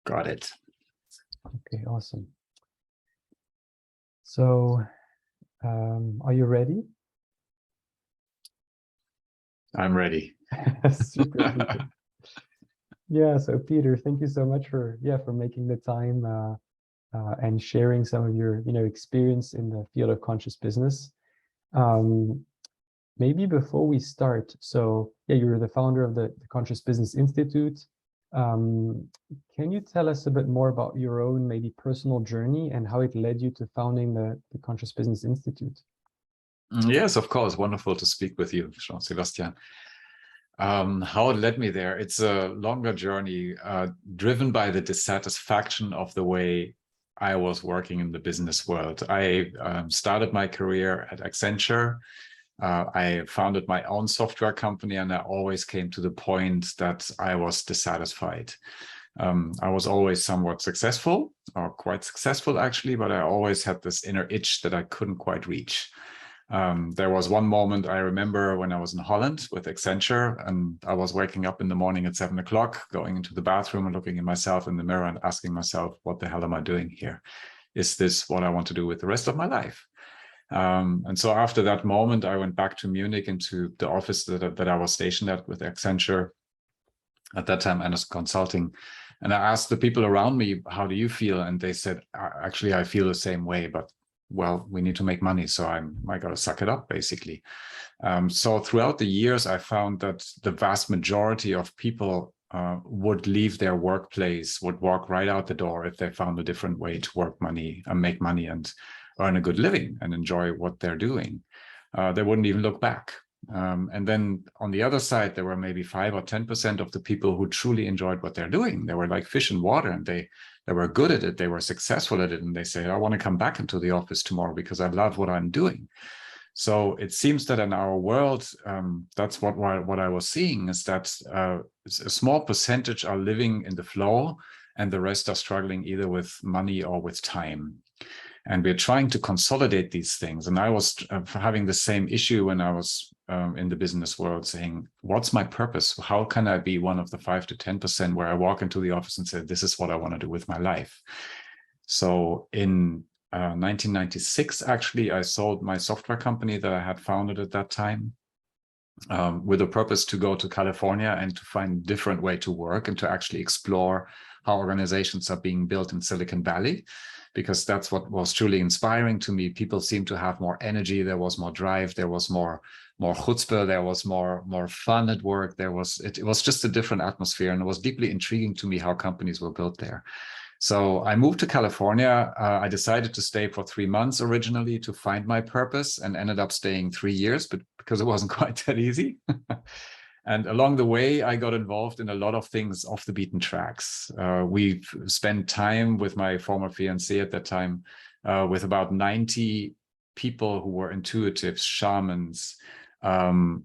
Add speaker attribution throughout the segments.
Speaker 1: Got it.
Speaker 2: Okay, awesome. So, are you ready?
Speaker 1: I'm ready.
Speaker 2: Super, super. Yeah, so Peter, thank you so much for making the time and sharing some of your experience in the field of conscious business. Maybe before we start, so yeah, you're the founder of the Conscious Business Institute. Can you tell us a bit more about your own maybe personal journey and how it led you to founding the Conscious Business Institute?
Speaker 1: Yes, of course. Wonderful to speak with you, Jean-Sébastien. How it led me there? It's a longer journey driven by the dissatisfaction of the way I was working in the business world. I started my career at Accenture. I founded my own software company, and I always came to the point that I was dissatisfied. I was always somewhat successful, or quite successful actually, but I always had this inner itch that I couldn't quite reach. There was one moment I remember when I was in Holland with Accenture, and I was waking up in the morning at 7 o'clock, going into the bathroom and looking at myself in the mirror and asking myself, what the hell am I doing here? Is this what I want to do with the rest of my life? And so after that moment, I went back to Munich into the office that I was stationed at with Accenture at that time, and as consulting. And I asked the people around me, how do you feel? And they said, actually, I feel the same way, but well, we need to make money. So I got to suck it up, basically. So throughout the years, I found that the vast majority of people would leave their workplace, would walk right out the door if they found a different way to work money and make money and earn a good living and enjoy what they're doing. They wouldn't even look back. And then on the other side, there were maybe 5 or 10% of the people who truly enjoyed what they're doing. They were like fish in water, and they were good at it. They were successful at it. And they say, I want to come back into the office tomorrow because I love what I'm doing. So it seems that in our world, that's what I was seeing, is that a small percentage are living in the flow and the rest are struggling either with money or with time. And we're trying to consolidate these things. And I was having the same issue when I was in the business world, saying, what's my purpose? How can I be one of the 5 to 10% where I walk into the office and say, this is what I want to do with my life? So in 1996, actually, I sold my software company that I had founded at that time with a purpose to go to California and to find a different way to work and to actually explore how organizations are being built in Silicon Valley, because that's what was truly inspiring to me. People seemed to have more energy. There was more drive. There was more chutzpah. There was more fun at work. It was just a different atmosphere, and it was deeply intriguing to me how companies were built there. So I moved to California. I decided to stay for 3 months originally to find my purpose, and ended up staying 3 years, but because it wasn't quite that easy. And along the way, I got involved in a lot of things off the beaten tracks. We've spent time with my former fiancée at that time, with about 90 people who were intuitives, shamans, kahunas,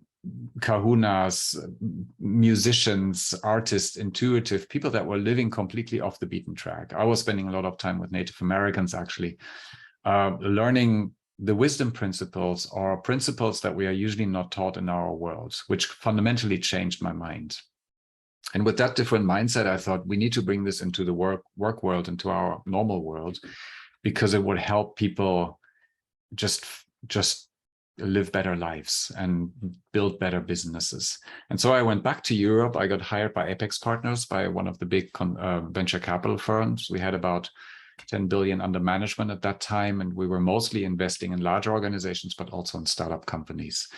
Speaker 1: musicians, artists, intuitive people that were living completely off the beaten track. I was spending a lot of time with Native Americans, actually, learning the wisdom principles, or principles that we are usually not taught in our world, which fundamentally changed my mind. And with that different mindset, I thought we need to bring this into the work world, into our normal world, because it would help people just live better lives and build better businesses. And so I went back to Europe. I got hired by Apex Partners, by one of the big venture capital firms. We had about 10 billion under management at that time, and we were mostly investing in large organizations, but also in startup companies.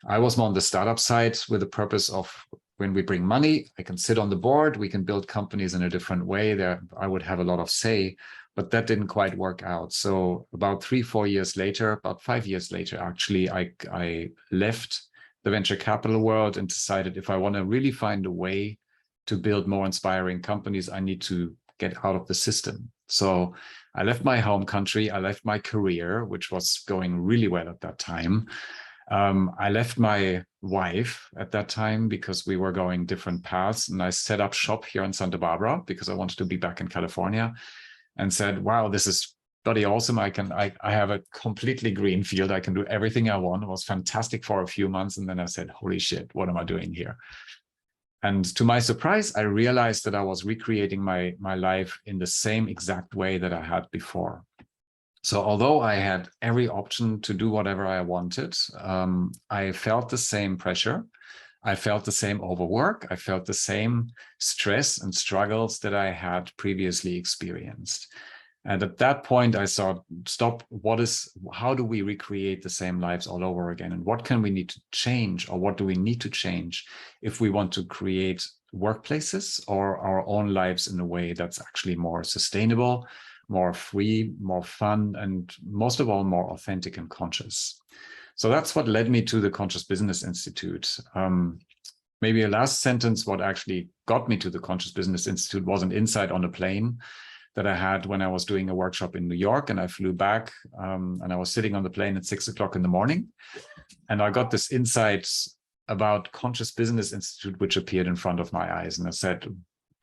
Speaker 1: I was more on the startup side with the purpose of, when we bring money, I can sit on the board, we can build companies in a different way. There, I would have a lot of say, but that didn't quite work out. So about 3-4 years later, about 5 years later, actually, I left the venture capital world and decided, if I want to really find a way to build more inspiring companies, I need to get out of the system. So I left my home country, I left my career, which was going really well at that time. I left my wife at that time because we were going different paths, and I set up shop here in Santa Barbara because I wanted to be back in California, and said, wow, this is bloody awesome. I have a completely green field. I can do everything I want. It was fantastic for a few months. And then I said, holy shit, what am I doing here? And to my surprise, I realized that I was recreating my life in the same exact way that I had before. So although I had every option to do whatever I wanted, I felt the same pressure. I felt the same overwork. I felt the same stress and struggles that I had previously experienced. And at that point, I thought, stop, how do we recreate the same lives all over again? And what can we need to change, or what do we need to change if we want to create workplaces or our own lives in a way that's actually more sustainable, more free, more fun, and most of all, more authentic and conscious. So that's what led me to the Conscious Business Institute. Maybe a last sentence, what actually got me to the Conscious Business Institute was an insight on a plane that I had when I was doing a workshop in New York, and I flew back and I was sitting on the plane at 6 o'clock in the morning. And I got this insight about Conscious Business Institute, which appeared in front of my eyes. And I said,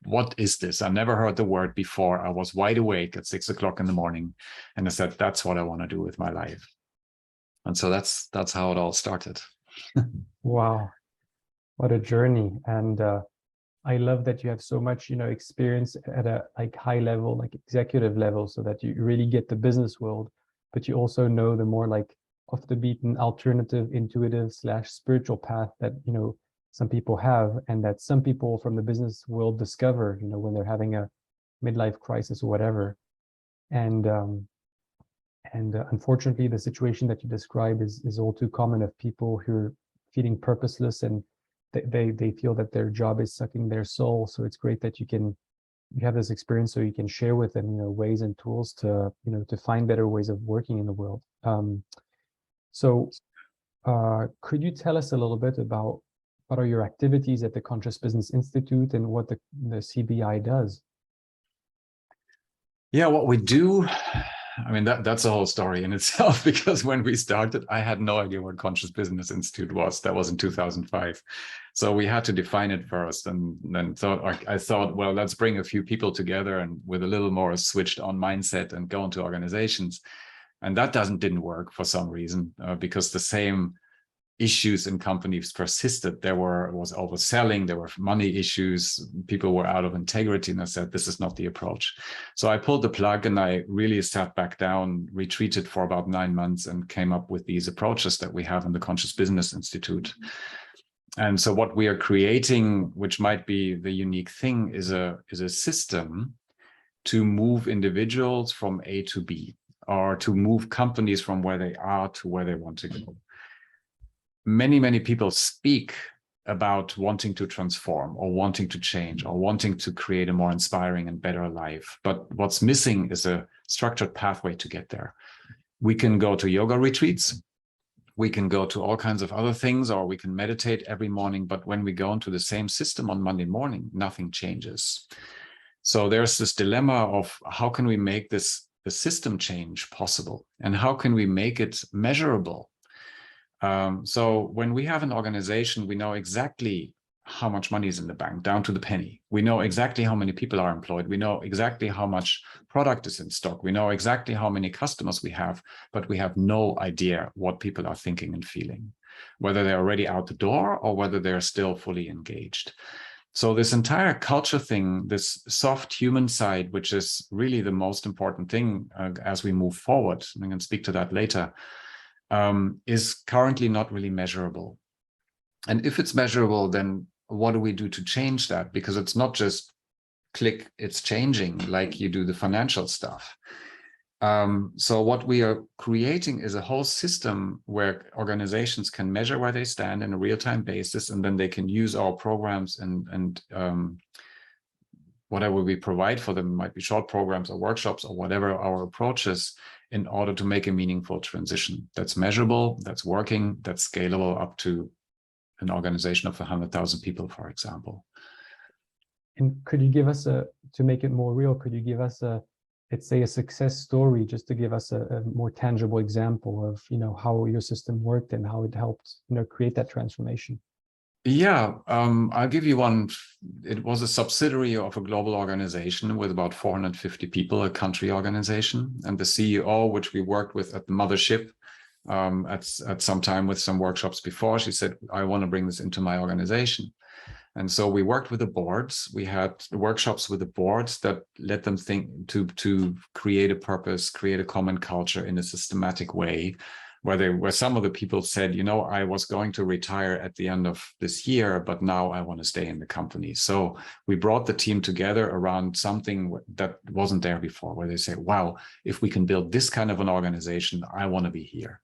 Speaker 1: what is this? I never heard the word before. I was wide awake at 6 o'clock in the morning. And I said, that's what I want to do with my life. And so that's how it all started.
Speaker 2: Wow, what a journey. And I love that you have so much, experience at a high level, like executive level, so that you really get the business world, but you also know the more like off the beaten, alternative, intuitive / spiritual path that, some people have, and that some people from the business world discover, when they're having a midlife crisis or whatever. And unfortunately, the situation that you describe is all too common, of people who are feeling purposeless, and they feel that their job is sucking their soul. So it's great that you have this experience, so you can share with them, ways and tools to, to find better ways of working in the world. So could you tell us a little bit about what are your activities at the Conscious Business Institute and what the CBI does?
Speaker 1: Yeah, what we do, I mean, that's a whole story in itself, because when we started, I had no idea what Conscious Business Institute was. That was in 2005. So we had to define it first. And then I thought, well, let's bring a few people together and with a little more switched on mindset and go into organizations. And that didn't work for some reason, because the same issues in companies persisted. It was overselling, there were money issues, people were out of integrity, and I said, this is not the approach. So I pulled the plug and I really sat back down, retreated for about 9 months, and came up with these approaches that we have in the Conscious Business Institute. And so what we are creating, which might be the unique thing, is a system to move individuals from A to B, or to move companies from where they are to where they want to go. Many people speak about wanting to transform, or wanting to change, or wanting to create a more inspiring and better life. But what's missing is a structured pathway to get there. We can go to yoga retreats, we can go to all kinds of other things, or we can meditate every morning. But when we go into the same system on Monday morning, nothing changes. So there's this dilemma of how can we make the system change possible, and how can we make it measurable? So when we have an organization, we know exactly how much money is in the bank, down to the penny. We know exactly how many people are employed. We know exactly how much product is in stock. We know exactly how many customers we have, but we have no idea what people are thinking and feeling, whether they're already out the door or whether they're still fully engaged. So this entire culture thing, this soft human side, which is really the most important thing as we move forward, and I can speak to that later, is currently not really measurable. And if it's measurable, then what do we do to change that? Because it's not just click, it's changing like you do the financial stuff. So what we are creating is a whole system where organizations can measure where they stand in a real-time basis, and then they can use our programs and whatever we provide for them, might be short programs or workshops or whatever our approach is, in order to make a meaningful transition that's measurable, that's working, that's scalable up to an organization of 100,000 people, for example.
Speaker 2: And could you give us to make it more real, could you give us let's say a success story, just to give us a more tangible example of, how your system worked and how it helped, create that transformation?
Speaker 1: Yeah, I'll give you one. It was a subsidiary of a global organization with about 450 people, a country organization. And the CEO, which we worked with at the mothership at some time with some workshops before, she said, I want to bring this into my organization. And so we worked with the boards. We had workshops with the boards that let them think to create a purpose, create a common culture in a systematic way, where some of the people said, you know, I was going to retire at the end of this year, but now I want to stay in the company. So we brought the team together around something that wasn't there before, where they say, wow, if we can build this kind of an organization, I want to be here.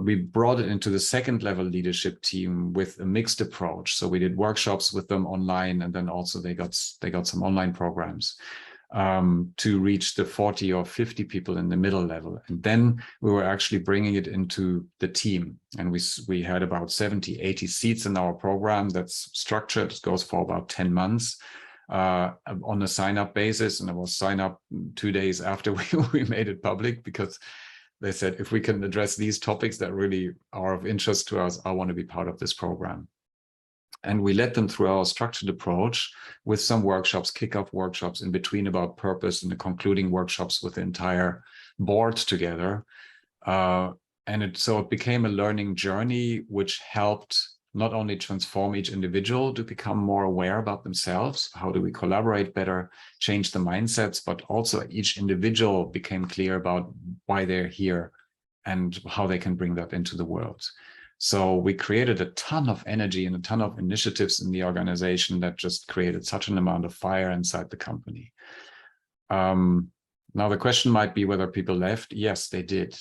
Speaker 1: We brought it into the second level leadership team with a mixed approach. So we did workshops with them online, and then also they got some online programs to reach the 40 or 50 people in the middle level. And then we were actually bringing it into the team. And we had about 70, 80 seats in our program that's structured. It goes for about 10 months on a sign-up basis. And it was sign up 2 days after we made it public, because they said, if we can address these topics that really are of interest to us, I want to be part of this program. And we led them through our structured approach with some workshops, kickoff workshops in between about purpose, and the concluding workshops with the entire board together. So it became a learning journey, which helped not only transform each individual to become more aware about themselves, how do we collaborate better, change the mindsets, but also each individual became clear about why they're here and how they can bring that into the world. So we created a ton of energy and a ton of initiatives in the organization that just created such an amount of fire inside the company. Now the question might be whether people left. Yes, they did,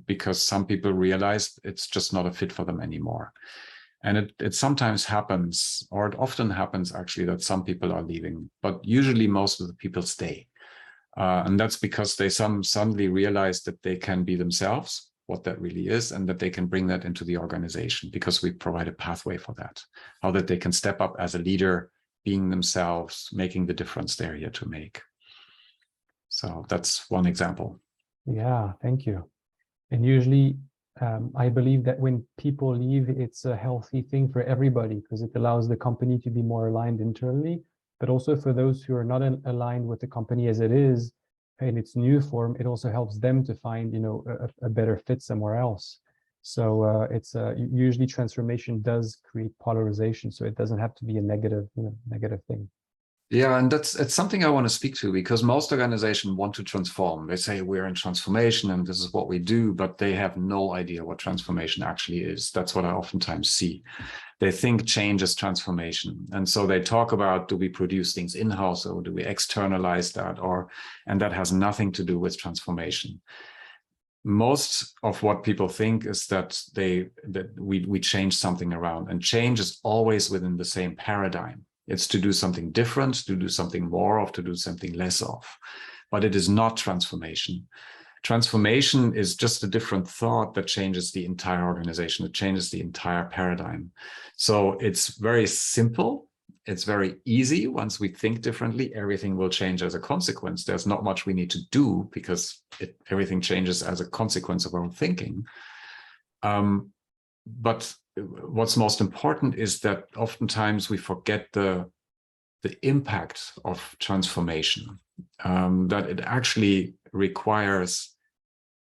Speaker 1: because some people realized it's just not a fit for them anymore. And it sometimes happens, or it often happens actually, that some people are leaving, but usually most of the people stay. And that's because they suddenly realize that they can be themselves, what that really is, and that they can bring that into the organization, because we provide a pathway for that, how that they can step up as a leader, being themselves, making the difference they're here to make. So that's one example.
Speaker 2: Yeah, thank you. And usually, I believe that when people leave, it's a healthy thing for everybody, because it allows the company to be more aligned internally, but also for those who are not aligned with the company as it is in its new form, it also helps them to find, you know, a better fit somewhere else. So it's usually transformation does create polarization, so it doesn't have to be a negative, negative thing.
Speaker 1: Yeah, and it's something I want to speak to, because most organizations want to transform. They say we're in transformation and this is what we do, but they have no idea what transformation actually is. That's what I oftentimes see. They think change is transformation. And so they talk about, do we produce things in-house or do we externalize that? And that has nothing to do with transformation. Most of what people think is that we change something around, and change is always within the same paradigm. It's to do something different, to do something more of, to do something less of. But it is not transformation. Transformation is just a different thought that changes the entire organization. It changes the entire paradigm. So it's very simple. It's very easy. Once we think differently, everything will change as a consequence. There's not much we need to do, because everything changes as a consequence of our thinking. But what's most important is that oftentimes we forget the impact of transformation, that it actually requires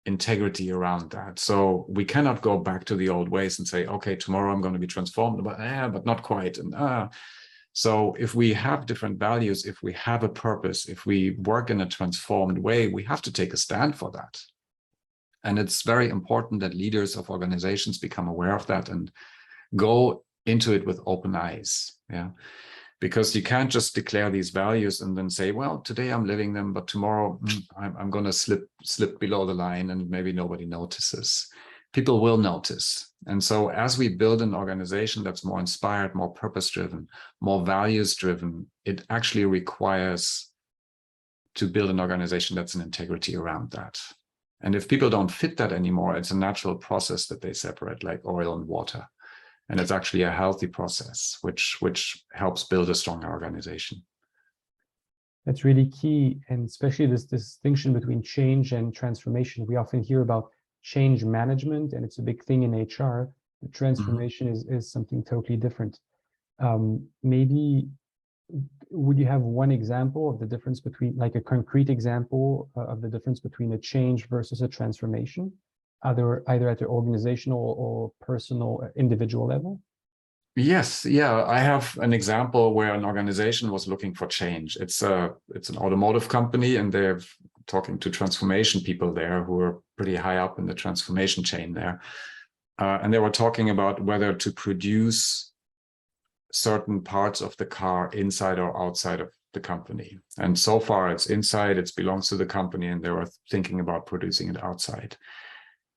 Speaker 1: integrity around that. So we cannot go back to the old ways and say, okay, tomorrow I'm going to be transformed, but not quite. And so if we have different values, if we have a purpose, if we work in a transformed way, we have to take a stand for that. And it's very important that leaders of organizations become aware of that and go into it with open eyes. Yeah, because you can't just declare these values and then say, well, today I'm living them, but tomorrow I'm going to slip below the line and maybe nobody notices. People will notice. And so as we build an organization that's more inspired, more purpose-driven, more values-driven, it actually requires to build an organization that's in integrity around that. And if people don't fit that anymore, it's a natural process that they separate, like oil and water. And it's actually a healthy process, which helps build a stronger organization.
Speaker 2: That's really key, and especially this distinction between change and transformation. We often hear about change management, and it's a big thing in HR. The transformation is something totally different. Maybe would you have one example of the difference between, like a concrete example of the difference between a change versus a transformation, either at the organizational or personal, individual level?
Speaker 1: Yes, yeah, I have an example where an organization was looking for change. It's an automotive company, and they're talking to transformation people there who are pretty high up in the transformation chain there. And they were talking about whether to produce certain parts of the car inside or outside of the company. And so far it's inside, it belongs to the company, and they were thinking about producing it outside.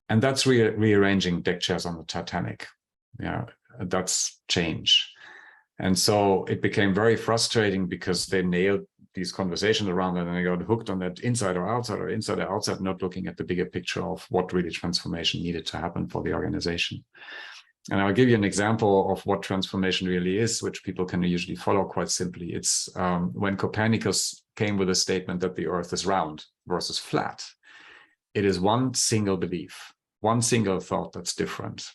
Speaker 1: And that's rearranging deck chairs on the Titanic. Yeah, that's change. And so it became very frustrating because they nailed these conversations around that, and they got hooked on that inside or outside, not looking at the bigger picture of what really transformation needed to happen for the organization. And I'll give you an example of what transformation really is, which people can usually follow quite simply. It's when Copernicus came with a statement that the Earth is round versus flat. It is one single belief, one single thought that's different.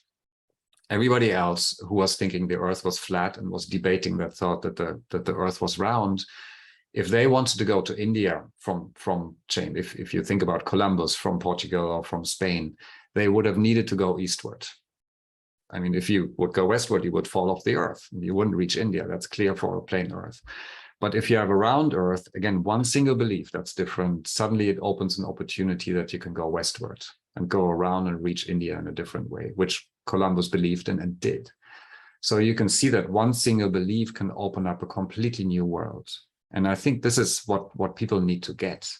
Speaker 1: Everybody else who was thinking the Earth was flat and was debating that thought that the Earth was round, if they wanted to go to India if you think about Columbus from Portugal or from Spain, they would have needed to go eastward. I mean, if you would go westward, you would fall off the Earth. You wouldn't reach India. That's clear for a plain Earth. But if you have a round Earth, again, one single belief that's different, suddenly it opens an opportunity that you can go westward and go around and reach India in a different way, which Columbus believed in and did. So you can see that one single belief can open up a completely new world. And I think this is what people need to get,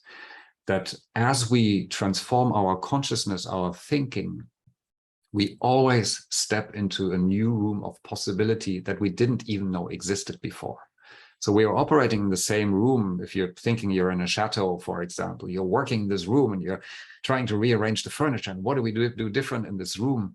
Speaker 1: that as we transform our consciousness, our thinking, we always step into a new room of possibility that we didn't even know existed before. So we are operating in the same room. If you're thinking you're in a chateau, for example, you're working in this room and you're trying to rearrange the furniture. And what do we do different in this room?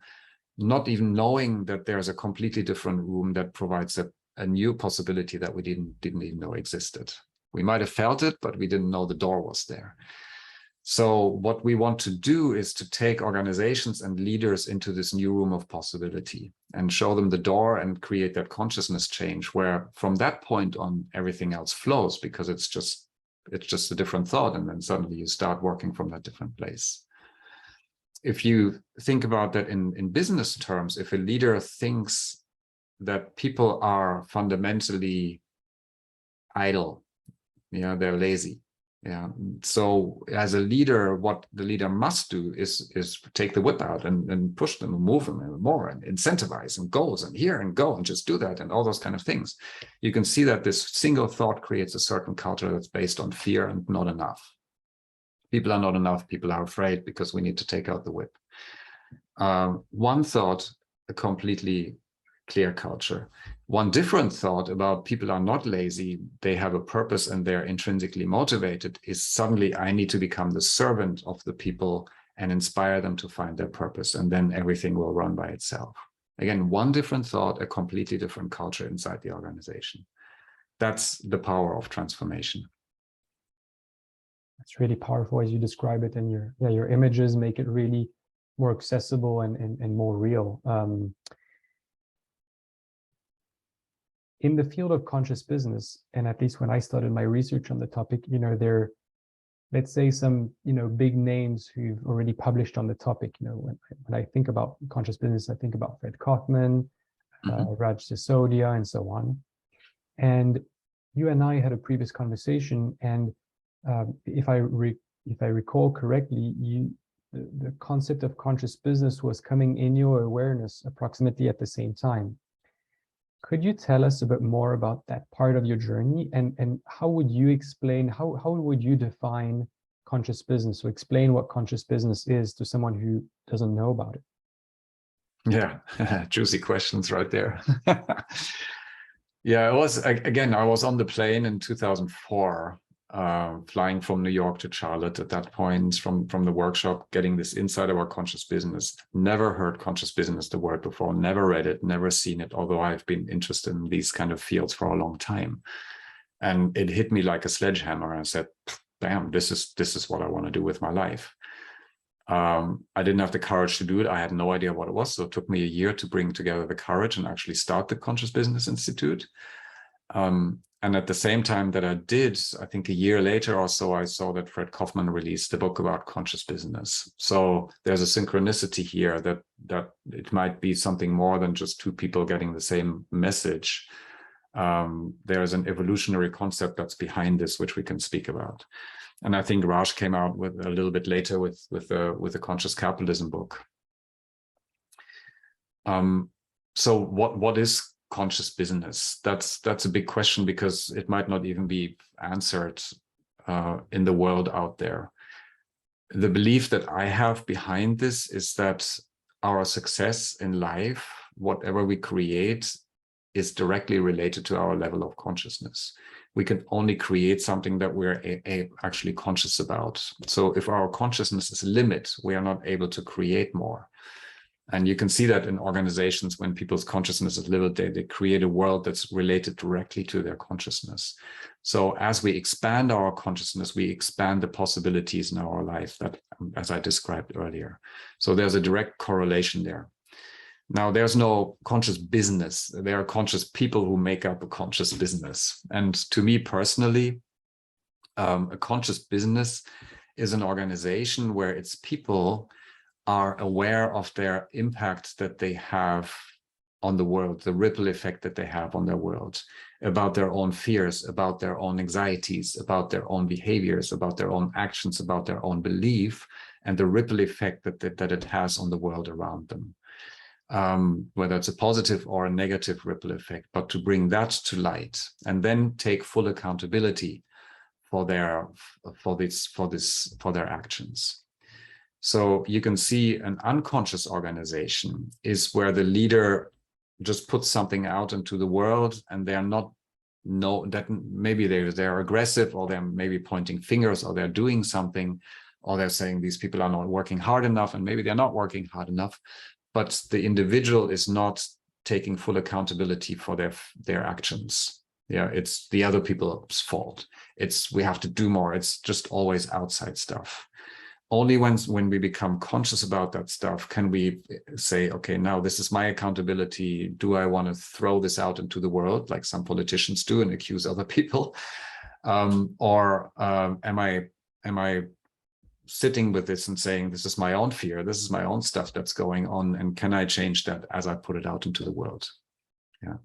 Speaker 1: Not even knowing that there's a completely different room that provides a new possibility that we didn't even know existed. We might have felt it, but we didn't know the door was there. So what we want to do is to take organizations and leaders into this new room of possibility and show them the door and create that consciousness change, where from that point on, everything else flows, because it's just a different thought. And then suddenly you start working from that different place. If you think about that in business terms, if a leader thinks that people are fundamentally idle, they're lazy. Yeah. So as a leader, what the leader must do is take the whip out and push them and move them and more and incentivize and goals and here and go and just do that and all those kind of things. You can see that this single thought creates a certain culture that's based on fear and not enough. People are not enough. People are afraid because we need to take out the whip. One thought, a completely clear culture. One different thought about people are not lazy, they have a purpose and they're intrinsically motivated, is suddenly I need to become the servant of the people and inspire them to find their purpose, and then everything will run by itself. Again, one different thought, a completely different culture inside the organization. That's the power of transformation.
Speaker 2: It's really powerful as you describe it, and your images make it really more accessible and more real. In the field of conscious business, and at least when I started my research on the topic, there are, let's say, some big names who've already published on the topic. When I think about conscious business, I think about Fred Kaufman, Raj Sisodia, and so on. And you and I had a previous conversation, and if I recall correctly, the concept of conscious business was coming in your awareness approximately at the same time. Could you tell us a bit more about that part of your journey, and how would you explain, how would you define conscious business, or explain what conscious business is to someone who doesn't know about it?
Speaker 1: Yeah, juicy questions right there. Yeah, I was on the plane in 2004, flying from New York to Charlotte at that point, from the workshop, getting this insight of our conscious business. Never heard conscious business, the word before, never read it, never seen it, although I've been interested in these kind of fields for a long time. And it hit me like a sledgehammer, and I said, bam, this is what I want to do with my life. I didn't have the courage to do it. I had no idea what it was. So it took me a year to bring together the courage and actually start the Conscious Business Institute. And And at the same time that I did, I think a year later or so, I saw that Fred Kaufman released a book about conscious business. So there's a synchronicity here that it might be something more than just two people getting the same message. There's an evolutionary concept that's behind this, which we can speak about. And I think Raj came out with a little bit later with the Conscious Capitalism book. So what is conscious business? That's a big question, because it might not even be answered in the world out there. The belief that I have behind this is that our success in life, whatever we create, is directly related to our level of consciousness. We can only create something that we're actually conscious about. So if our consciousness is a limit, we are not able to create more. And you can see that in organizations, when people's consciousness is limited, they create a world that's related directly to their consciousness. So as we expand our consciousness, we expand the possibilities in our life, that, as I described earlier. So there's a direct correlation there. Now, there's no conscious business. There are conscious people who make up a conscious business. And to me personally, a conscious business is an organization where its people are aware of their impact that they have on the world, the ripple effect that they have on their world, about their own fears, about their own anxieties, about their own behaviors, about their own actions, about their own belief, and the ripple effect that it has on the world around them. Whether it's a positive or a negative ripple effect, but to bring that to light and then take full accountability for their actions. So you can see an unconscious organization is where the leader just puts something out into the world, and they are not that maybe they're aggressive, or they're maybe pointing fingers, or they're doing something, or they're saying these people are not working hard enough, and maybe they're not working hard enough. But the individual is not taking full accountability for their actions. Yeah, it's the other people's fault. It's we have to do more. It's just always outside stuff. Only when we become conscious about that stuff can we say, okay, now this is my accountability. Do I want to throw this out into the world like some politicians do and accuse other people? Or am I sitting with this and saying, this is my own fear, this is my own stuff that's going on, and can I change that as I put it out into the world? Yeah.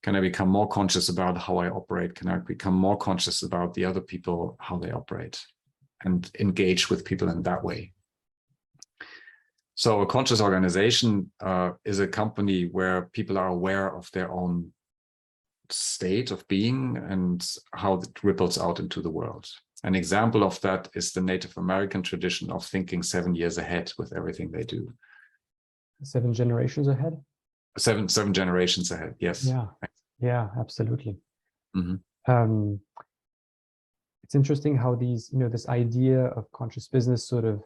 Speaker 1: Can I become more conscious about how I operate? Can I become more conscious about the other people, how they operate, and engage with people in that way? So a conscious organization is a company where people are aware of their own state of being and how it ripples out into the world. An example of that is the Native American tradition of thinking 7 years ahead with everything they do.
Speaker 2: 7 generations ahead?
Speaker 1: Seven generations ahead, yes.
Speaker 2: Yeah, absolutely.
Speaker 1: Mm-hmm.
Speaker 2: It's interesting how these, this idea of conscious business sort of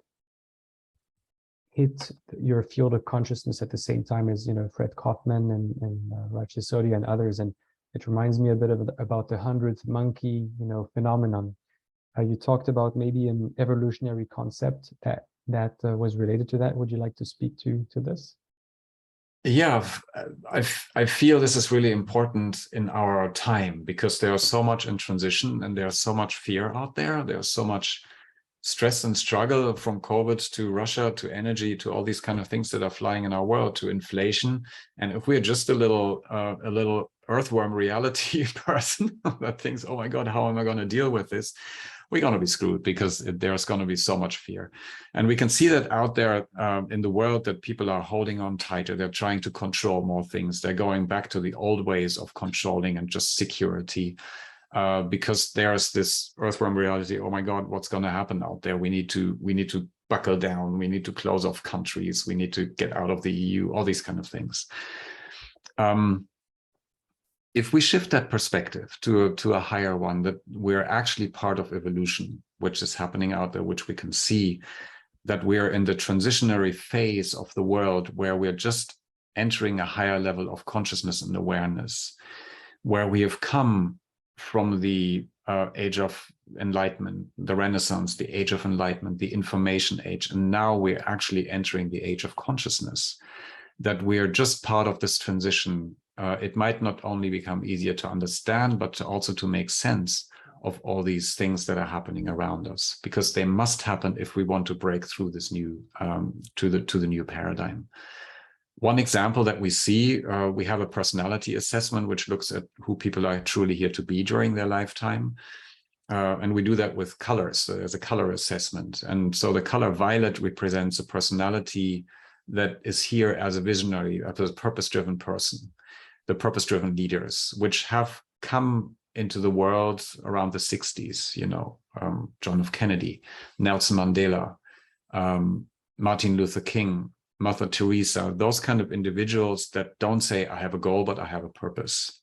Speaker 2: hit your field of consciousness at the same time as, Fred Kaufman and Raj Sisodia and others. And it reminds me a bit about the 100th monkey, phenomenon. You talked about maybe an evolutionary concept that was related to that. Would you like to speak to this?
Speaker 1: Yeah, I feel this is really important in our time, because there's so much in transition and there's so much fear out there. There's so much stress and struggle, from COVID to Russia to energy to all these kind of things that are flying in our world, to inflation. And if we're just a little earthworm reality person that thinks, oh my God, how am I going to deal with this? We're going to be screwed, because there's going to be so much fear. And we can see that out there in the world, that people are holding on tighter. They're trying to control more things. They're going back to the old ways of controlling and just security, because there's this earthworm reality. Oh my God, what's going to happen out there? We need to buckle down. We need to close off countries. We need to get out of the EU, all these kind of things. If we shift that perspective to a higher one, that we're actually part of evolution, which is happening out there, which we can see, that we're in the transitionary phase of the world where we're just entering a higher level of consciousness and awareness, where we have come from the age of enlightenment, the Renaissance, the age of enlightenment, the information age, and now we're actually entering the age of consciousness, that we're just part of this transition it might not only become easier to understand, but also to make sense of all these things that are happening around us, because they must happen if we want to break through this new to the new paradigm. One example that we see, we have a personality assessment which looks at who people are truly here to be during their lifetime. And we do that with colors. So there's a color assessment. And so the color violet represents a personality that is here as a visionary, as a purpose-driven person, the purpose-driven leaders, which have come into the world around the 60s, you know, John F. Kennedy, Nelson Mandela, Martin Luther King, Mother Teresa, those kind of individuals that don't say, I have a goal, but I have a purpose.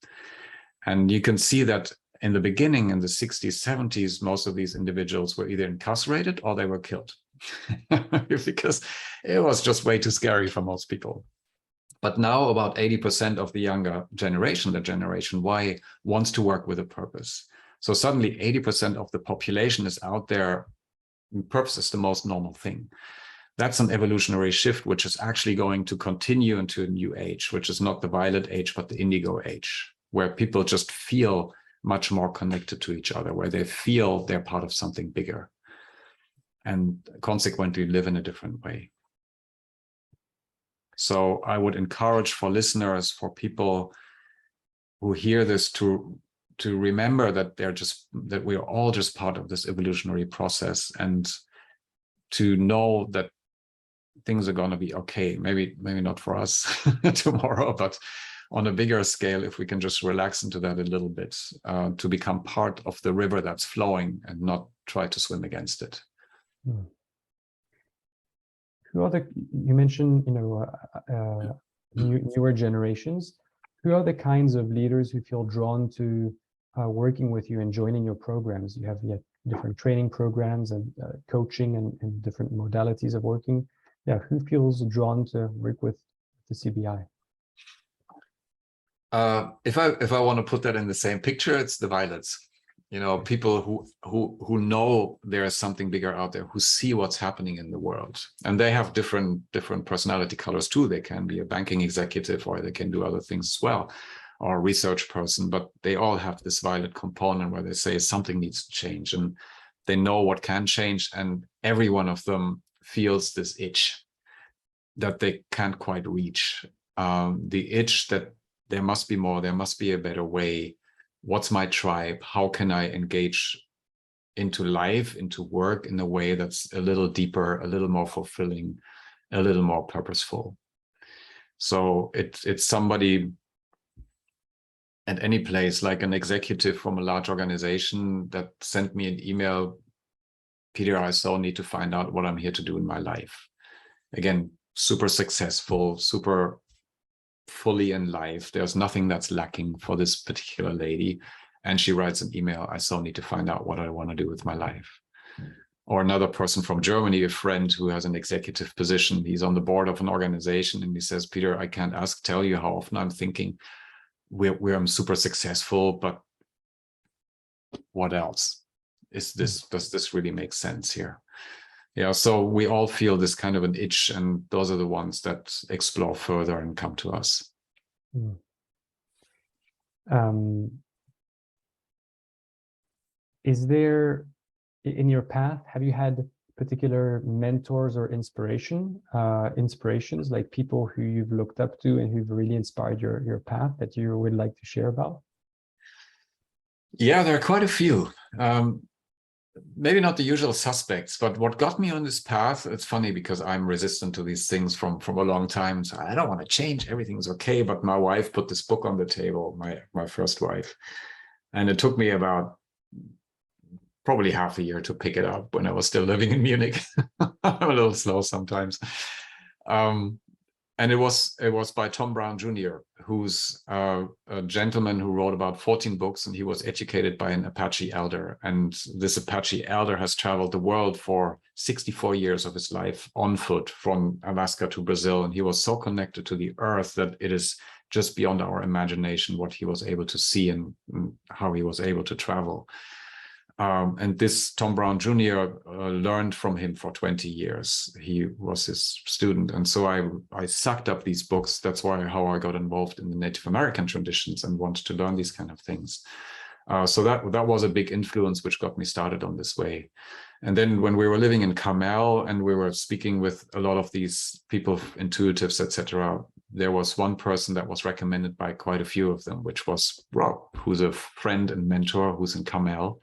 Speaker 1: And you can see that in the beginning, in the 60s, 70s, most of these individuals were either incarcerated or they were killed because it was just way too scary for most people. But now about 80% of the younger generation, the Generation Y, wants to work with a purpose. So suddenly 80% of the population is out there. Purpose is the most normal thing. That's an evolutionary shift, which is actually going to continue into a new age, which is not the violet age, but the indigo age, where people just feel much more connected to each other, where they feel they're part of something bigger and consequently live in a different way. So I would encourage for listeners, for people who hear this, to remember that that we're all just part of this evolutionary process, and to know that things are going to be okay. Maybe not for us tomorrow, but on a bigger scale, if we can just relax into that a little bit, to become part of the river that's flowing and not try to swim against it.
Speaker 2: Hmm. Who are you mentioned, you know, newer generations. Who are the kinds of leaders who feel drawn to working with you and joining your programs? You have different training programs and coaching and different modalities of working. Yeah, who feels drawn to work with the CBI?
Speaker 1: If I want to put that in the same picture, it's the violets. You know, people who know there is something bigger out there, who see what's happening in the world, and they have different personality colors too. They can be a banking executive, or they can do other things as well, or a research person. But they all have this violet component where they say something needs to change, and they know what can change. And every one of them feels this itch that they can't quite reach. The itch that there must be more, there must be a better way. What's my tribe? How can I engage into life, into work in a way that's a little deeper, a little more fulfilling, a little more purposeful? So it's somebody at any place, like an executive from a large organization that sent me an email, Peter, I so need to find out what I'm here to do in my life. Again, super successful, super fully in life. There's nothing that's lacking for this particular lady. And she writes an email, I so need to find out what I want to do with my life. Or another person from Germany, a friend who has an executive position. He's on the board of an organization, and he says, Peter, I can't tell you how often I'm thinking where I'm super successful, but what else? Does this really make sense here? Yeah, so we all feel this kind of an itch, and those are the ones that explore further and come to us.
Speaker 2: Is there, in your path, have you had particular mentors or inspirations, like people who you've looked up to and who've really inspired your path that you would like to share about?
Speaker 1: Yeah, there are quite a few. Maybe not the usual suspects, but what got me on this path, it's funny because I'm resistant to these things from a long time. So I don't want to change, everything's okay. But my wife put this book on the table, my first wife. And it took me about probably half a year to pick it up when I was still living in Munich. I'm a little slow sometimes. And it was by Tom Brown Jr., who's a gentleman who wrote about 14 books, and he was educated by an Apache elder. And this Apache elder has traveled the world for 64 years of his life on foot from Alaska to Brazil. And he was so connected to the earth that it is just beyond our imagination what he was able to see and how he was able to travel. And this Tom Brown Jr. Learned from him for 20 years. He was his student. And so I sucked up these books. That's how I got involved in the Native American traditions and wanted to learn these kind of things. So that was a big influence which got me started on this way. And then when we were living in Carmel and we were speaking with a lot of these people, intuitives, etc., there was one person that was recommended by quite a few of them, which was Rob, who's a friend and mentor who's in Carmel,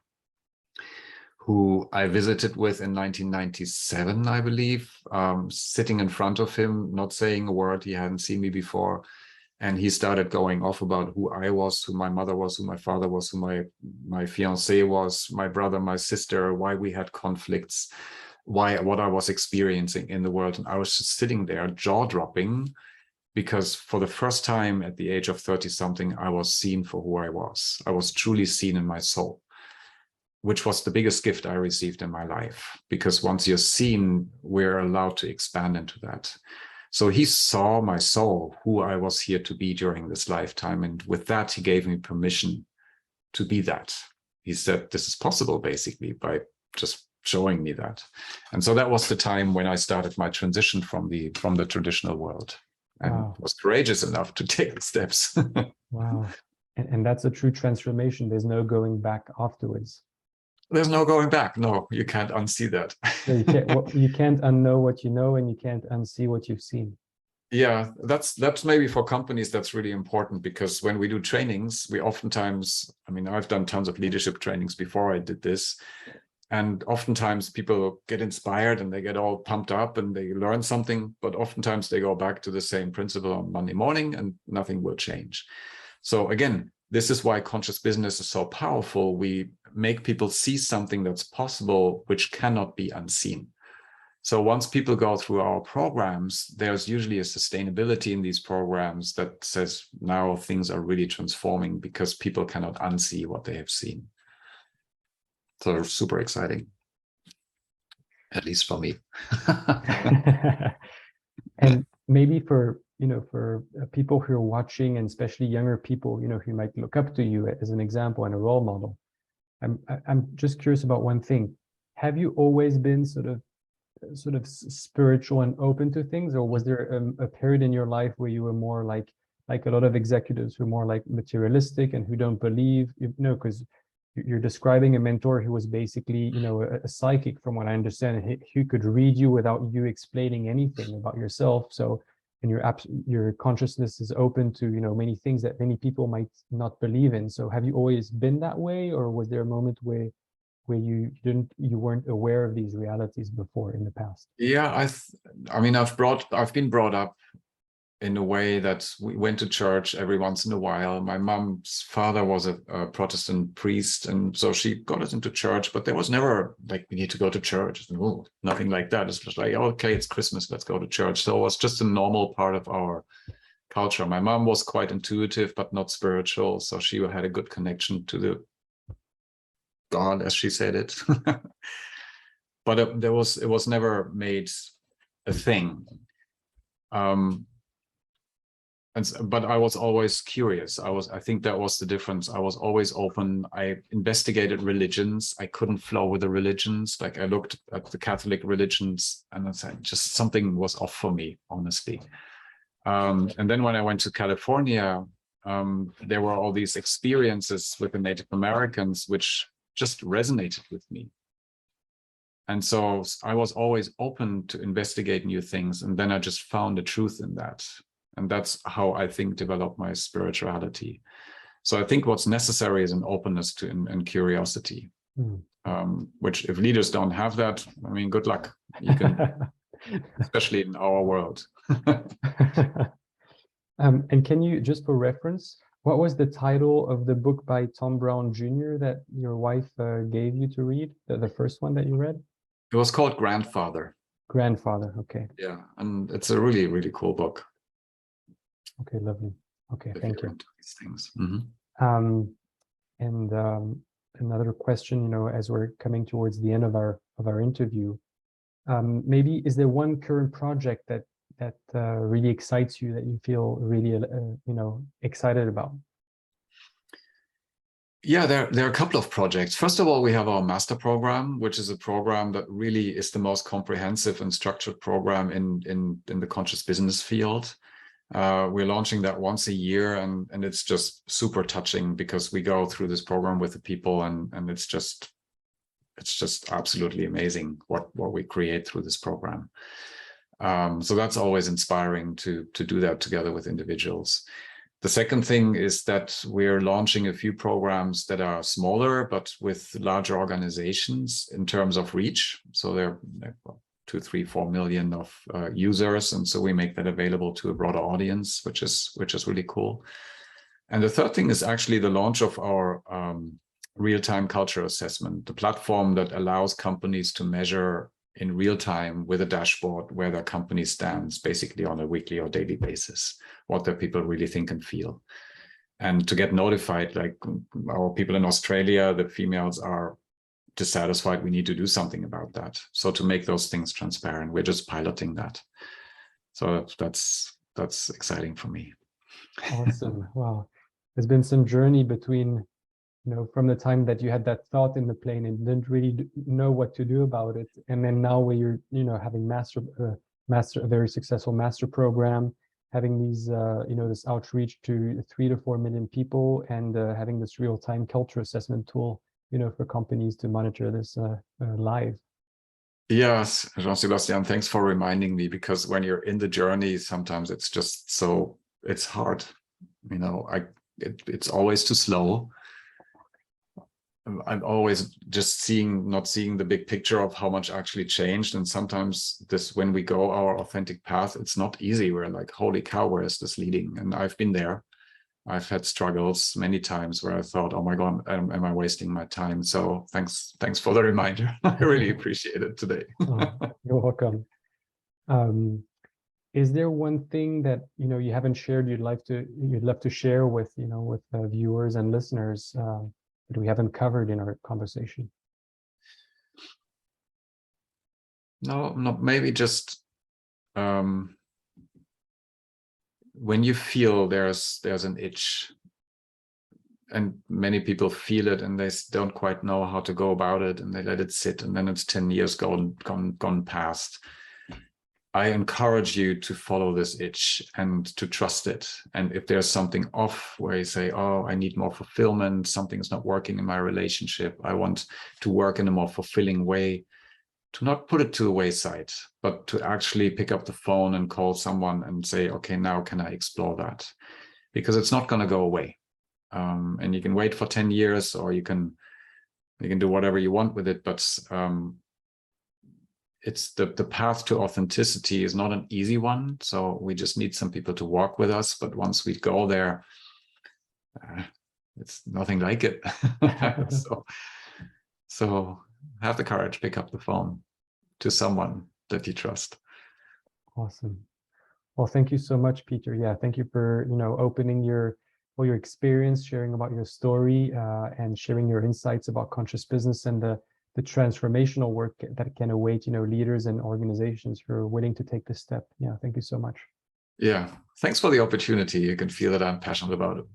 Speaker 1: who I visited with in 1997, I believe, sitting in front of him, not saying a word. He hadn't seen me before. And he started going off about who I was, who my mother was, who my father was, who my fiancé was, my brother, my sister, why we had conflicts, what I was experiencing in the world. And I was just sitting there jaw-dropping, because for the first time at the age of 30-something, I was seen for who I was. I was truly seen in my soul, which was the biggest gift I received in my life, because once you're seen, we're allowed to expand into that. So he saw my soul, who I was here to be during this lifetime. And with that, he gave me permission to be that. He said, this is possible, basically, by just showing me that. And so that was the time when I started my transition from the traditional world, and was courageous enough to take the steps.
Speaker 2: Wow. And that's a true transformation. There's no going back afterwards.
Speaker 1: There's no going back. No, you can't unsee that.
Speaker 2: Yeah, you can't unknow what you know, and you can't unsee what you've seen.
Speaker 1: Yeah, that's maybe for companies, that's really important, because when we do trainings, we oftentimes, I mean, I've done tons of leadership trainings before I did this. And oftentimes people get inspired and they get all pumped up and they learn something, but oftentimes they go back to the same principle on Monday morning and nothing will change. So again, this is why conscious business is so powerful. We make people see something that's possible, which cannot be unseen. So once people go through our programs, there's usually a sustainability in these programs that says now things are really transforming because people cannot unsee what they have seen. So super exciting, at least for me.
Speaker 2: And maybe for people who are watching, and especially younger people, who might look up to you as an example and a role model. I'm just curious about one thing. Have you always been sort of spiritual and open to things, or was there a period in your life where you were more like a lot of executives who are more like materialistic and who don't believe, because you're describing a mentor who was basically, a psychic, from what I understand, who could read you without you explaining anything about yourself. So, and your consciousness is open to, many things that many people might not believe in. So have you always been that way, or was there a moment where you weren't aware of these realities before in the past?
Speaker 1: Yeah, I mean, I've been brought up in a way that we went to church every once in a while. My mom's father was a Protestant priest, and so she got us into church, but there was never like, we need to go to church. No, nothing like that. It's just like, okay, it's Christmas, let's go to church. So it was just a normal part of our culture. My mom was quite intuitive, but not spiritual. So she had a good connection to the God, as she said it. But it was never made a thing. But I was always curious. I think that was the difference. I was always open. I investigated religions. I couldn't flow with the religions. Like, I looked at the Catholic religions and I said, just something was off for me, honestly. And then when I went to California, there were all these experiences with the Native Americans, which just resonated with me. And so I was always open to investigate new things. And then I just found the truth in that. And that's how I think developed my spirituality. So I think what's necessary is an openness to and curiosity, which if leaders don't have that, I mean, good luck. You can, especially in our world.
Speaker 2: And can you, just for reference, what was the title of the book by Tom Brown Jr. that your wife gave you to read, the first one that you read?
Speaker 1: It was called Grandfather.
Speaker 2: Grandfather, okay.
Speaker 1: Yeah, and it's a really, really cool book.
Speaker 2: Okay, lovely. Okay, thank you.
Speaker 1: These things. Mm-hmm.
Speaker 2: Another question, as we're coming towards the end of our interview, maybe is there one current project that really excites you, that you feel really excited about?
Speaker 1: Yeah, there are a couple of projects. First of all, we have our master program, which is a program that really is the most comprehensive and structured program in the conscious business field. We're launching that once a year, and it's just super touching because we go through this program with the people, and it's just absolutely amazing what we create through this program. So that's always inspiring to do that together with individuals. The second thing is that we're launching a few programs that are smaller, but with larger organizations in terms of reach. So they're 2, 3, 4 million of users. And so we make that available to a broader audience, which is really cool. And the third thing is actually the launch of our real-time culture assessment, the platform that allows companies to measure in real time with a dashboard where their company stands, basically on a weekly or daily basis, what their people really think and feel. And to get notified, like our people in Australia, the females are dissatisfied, we need to do something about that. So to make those things transparent, we're just piloting that. So that's exciting for me.
Speaker 2: Awesome. Wow. There's been some journey between, from the time that you had that thought in the plane and didn't really know what to do about it, and then now where you're, having a very successful master program, having these, this outreach to 3 to 4 million people, and having this real-time culture assessment tool, for companies to monitor this live.
Speaker 1: Yes, Jean-Sébastien, thanks for reminding me, because when you're in the journey, sometimes it's just it's hard. It's always too slow. I'm always just not seeing the big picture of how much actually changed. And sometimes when we go our authentic path, it's not easy. We're like, holy cow, where is this leading? And I've been there. I've had struggles many times where I thought, oh my God, am I wasting my time? So thanks for the reminder. I really appreciate it today.
Speaker 2: You're welcome. Is there one thing that you haven't shared you'd love to share with with viewers and listeners that we haven't covered in our conversation?
Speaker 1: No, maybe just when you feel there's an itch, and many people feel it and they don't quite know how to go about it, and they let it sit, and then it's 10 years gone past. I encourage you to follow this itch and to trust it. And if there's something off where you say, oh, I need more fulfillment, something's not working in my relationship, I want to work in a more fulfilling way, to not put it to the wayside, but to actually pick up the phone and call someone and say, okay, now can I explore that? Because it's not going to go away. And you can wait for 10 years, or you can do whatever you want with it. But it's the path to authenticity is not an easy one. So we just need some people to walk with us. But once we go there, it's nothing like it. So have the courage, pick up the phone to someone that you trust.
Speaker 2: Awesome. Well, thank you so much, Peter. Yeah, thank you for opening your experience, sharing about your story, and sharing your insights about conscious business and the transformational work that can await leaders and organizations who are willing to take this step. Yeah, thank you so much.
Speaker 1: Yeah, thanks for the opportunity. You can feel that I'm passionate about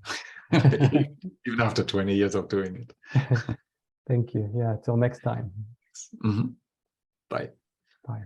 Speaker 1: it, even after 20 years of doing it.
Speaker 2: Thank you. Yeah, till next time.
Speaker 1: Mm-hmm. Bye.
Speaker 2: Bye.